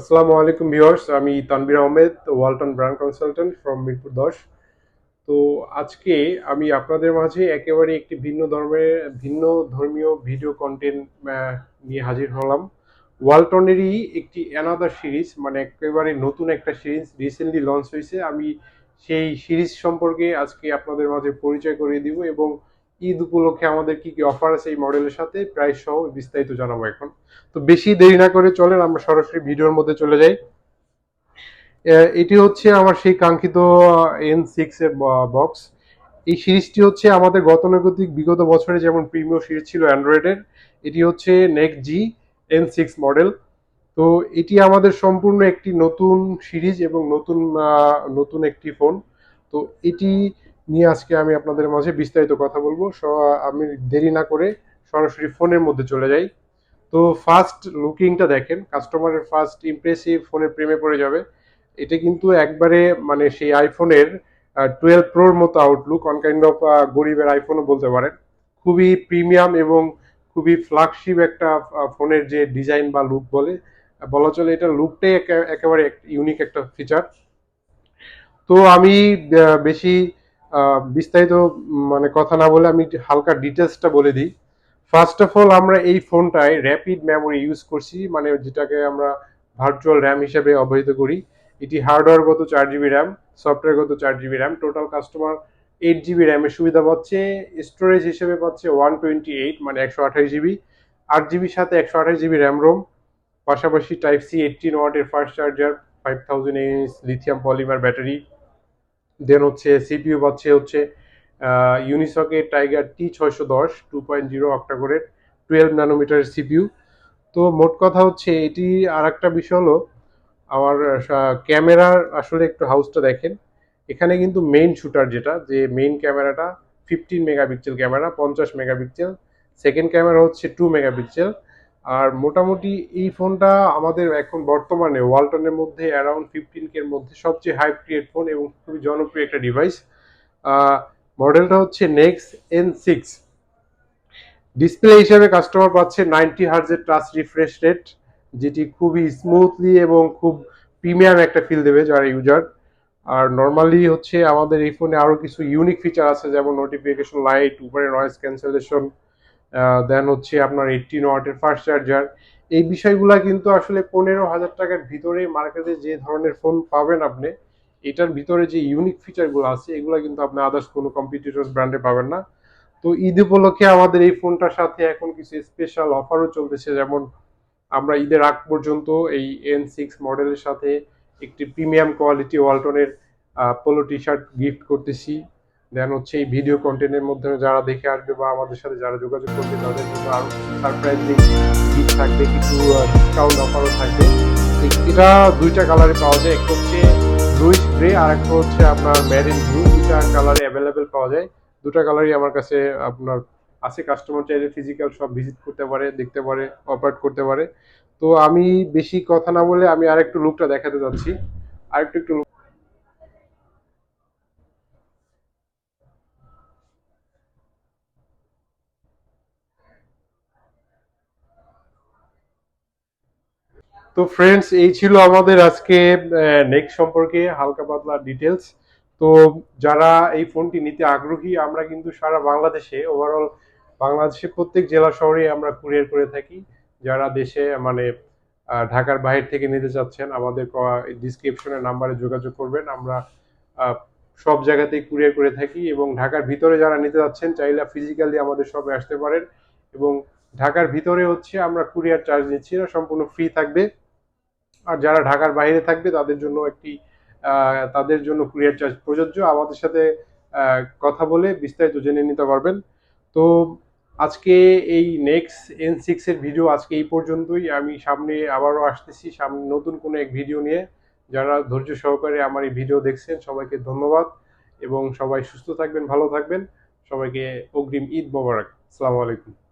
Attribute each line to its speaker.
Speaker 1: আসসালামু আলাইকুম ভিউয়ার্স, আমি Tanvir Ahmed, Walton brand consultant from Mirpur 10। তো আজকে আমি আপনাদের মাঝে একেবারে একটি ভিন্ন ধর্মীয় ভিডিও কন্টেন্ট নিয়ে হাজির হলাম। ওয়ালটনেরই একটি অ্যানাদার সিরিজ, মানে একেবারে নতুন একটা সিরিজ রিসেন্টলি লঞ্চ হয়েছে। আমি সেই সিরিজ সম্পর্কে আজকে আপনাদের মাঝে পরিচয় করিয়ে দিব এবং ঈদ উপলক্ষে আমাদের কি কি অফার আছে এই মডেলের সাথে প্রাইস সহ বিস্তারিত জানাবো এখন। তো বেশি দেরি না করে চলেন আমরা সরাসরি ভিডিওর মধ্যে চলে যাই। এটি হচ্ছে আমার সেই কাঙ্ক্ষিত N6 এর বক্স। এই সিরিজটি হচ্ছে আমাদের গতানুগতিক বিগত বছরে যেমন প্রিমিয়াম সিরিজ ছিল অ্যান্ড্রয়েডের, এটি হচ্ছে নেক্সট জি N6 মডেল। তো এটি আমাদের সম্পূর্ণ একটি নতুন সিরিজ এবং নতুন একটি ফোন। তো এটি নিয়ে আজকে আমি আপনাদের মাঝে বিস্তারিত কথা বলবো। আমি দেরি না করে সরাসরি ফোনের মধ্যে চলে যাই। তো ফার্স্ট লুকিংটা দেখেন, কাস্টমারের ফার্স্ট ইমপ্রেসিভ ফোনের প্রেমে পড়ে যাবে। এটা কিন্তু একবারে মানে সেই আইফোনের 12 প্রোর মতো আউটলুক, অন কাইন্ড অফ গরিবের আইফোনও বলতে পারেন। খুবই প্রিমিয়াম এবং খুবই ফ্ল্যাগশিপ একটা ফোনের যে ডিজাইন বা লুক বলা চলে, এটা লুকটাই একেবারে ইউনিক একটা ফিচার। তো আমি বেশি বিস্তারিত মানে কথা না বলে আমি হালকা ডিটেলসটা বলে দিই। ফার্স্ট অফ অল, আমরা এই ফোনটায় র্যাপিড মেমোরি ইউজ করছি, মানে যেটাকে আমরা ভার্চুয়াল র্যাম হিসেবে অবহিত করি। এটি হার্ডওয়্যারগত 4 জিবি র্যাম, সফটওয়্যারগত 4 GB RAM. Total customer 8 GB র্যামের সুবিধা পাচ্ছে। স্টোরেজ হিসেবে পাচ্ছে 128, মানে 128 জিবি। 8 জিবির সাথে 128 জিবি র্যাম রোম, পাশাপাশি টাইপ সি 18 ওয়াটের fast charger, 5000 lithium polymer battery. Then হচ্ছে সিপিইউ পাচ্ছে হচ্ছে ইউনিসকের টাইগার T610 2.0 অক্টা কোরের 12 ন্যানোমিটারের সিপিইউ। তো মোট কথা হচ্ছে এটি আর একটা বিষয় হলো আমার ক্যামেরার আসলে একটু হাউসটা দেখেন। এখানে কিন্তু মেইন শুটার যে মেইন ক্যামেরাটা 15 megapixel camera, 50 megapixel. Second camera হচ্ছে 2 মেগাপিক্সেল। আর মোটামুটি এই ফোনটা আমাদের এখন বর্তমানে ওয়ালটনের মধ্যে অ্যারাউন্ড 15K এর মধ্যে সবচেয়ে হাই ক্রিয়েট ফোন এবং খুবই জনপ্রিয় একটা ডিভাইস। মডেলটা হচ্ছে নেক্সট N6। ডিসপ্লে হিসেবে কাস্টমার পাচ্ছে 90 হার্জের টাচ রিফ্রেশ রেট, যেটি খুবই স্মুথলি এবং খুব প্রিমিয়াম একটা ফিল দেবে যারা ইউজার। আর নর্মালি হচ্ছে আমাদের এই ফোনে আরো কিছু ইউনিক ফিচার আছে, যেমন নোটিফিকেশন লাইট, উপরে নয়েজ ক্যান্সেলেশন, দেন হচ্ছে আপনার 18 ওয়াটের ফাস্ট চার্জার। এই বিষয়গুলা কিন্তু আসলে 15,000 টাকার ভিতরে মার্কেটে যে ধরনের ফোন পাবেন আপনি, এটার ভিতরে যে ইউনিক ফিচারগুলো আছে এগুলো কিন্তু আপনি আদার্স কোনো কম্পিটিটর ব্র্যান্ডে পাবেন না। তো ঈদ উপলক্ষে আমাদের এই ফোনটার সাথে এখন কিছু স্পেশাল অফারও চলতেছে, যেমন আমরা ঈদের আগ পর্যন্ত এই N6 মডেলের সাথে একটি প্রিমিয়াম কোয়ালিটি ওয়ালটনের পোলো টি শার্ট গিফট করতেছি। দেন হচ্ছে এই ভিডিও কন্টেন্টের মধ্যে যারা দেখে আসবে বা আমাদের সাথে যারা যোগাযোগ করবে তাদের জন্য আরো সারপ্রাইজিং গিফট থাকবে, কিছু ডিসকাউন্ট অফারও থাকবে। এটা দুইটা কালারে পাওয়া যায়, একটা হচ্ছে ব্লুইশ গ্রে আর একটা হচ্ছে আপনার মেরিন ব্লু। দুইটা কালারে অ্যাভেলেবেল পাওয়া যায়। দুটা কালারই আমার কাছে আপনার আছে। কাস্টমার চাইলে ফিজিক্যাল সব ভিজিট করতে পারে, দেখতে পারে, অপারেট করতে পারে। তো আমি বেশি কথা না বলে আমি আরেকটু লুকটা দেখাতে যাচ্ছি। আরেকটু তো ফ্রেন্ডস, এই ছিল আমাদের আজকে নেক্সট সম্পর্কে হালকা পাতলা ডিটেলস। তো যারা এই ফোনটি নিতে আগ্রহী, আমরা কিন্তু সারা বাংলাদেশে ওভারঅল বাংলাদেশে প্রত্যেক জেলা শহরে আমরা কুরিয়ার করে থাকি। যারা দেশে মানে ঢাকার বাইরে থেকে নিতে চাচ্ছেন, আমাদের ডিসক্রিপশনের নাম্বারে যোগাযোগ করবেন। আমরা সব জায়গাতেই কুরিয়ার করে থাকি এবং ঢাকার ভিতরে যারা নিতে যাচ্ছেন চাইলে ফিজিক্যালি আমাদের শপে আসতে পারেন। এবং ঢাকার ভিতরে হচ্ছে আমরা কুরিয়ার চার্জ নিচ্ছি না, সম্পূর্ণ ফ্রি থাকবে। আর যারা ঢাকার বাইরে থাকবে তাদের জন্য কুরিয়ার চার্জ প্রযোজ্য। আমাদের সাথে কথা বলে বিস্তারিত জেনে নিতে পারবেন। তো আজকে এই নেক্সট N6 এর ভিডিও আজকে এই পর্যন্তই। আমি সামনে আবারও আসতেছি সামনে নতুন কোনো এক ভিডিও নিয়ে। যারা ধৈর্য সহকারে আমার এই ভিডিও দেখছেন সবাইকে ধন্যবাদ এবং সবাই সুস্থ থাকবেন, ভালো থাকবেন। সবাইকে অগ্রিম ঈদ মোবারক। আসসালামু আলাইকুম।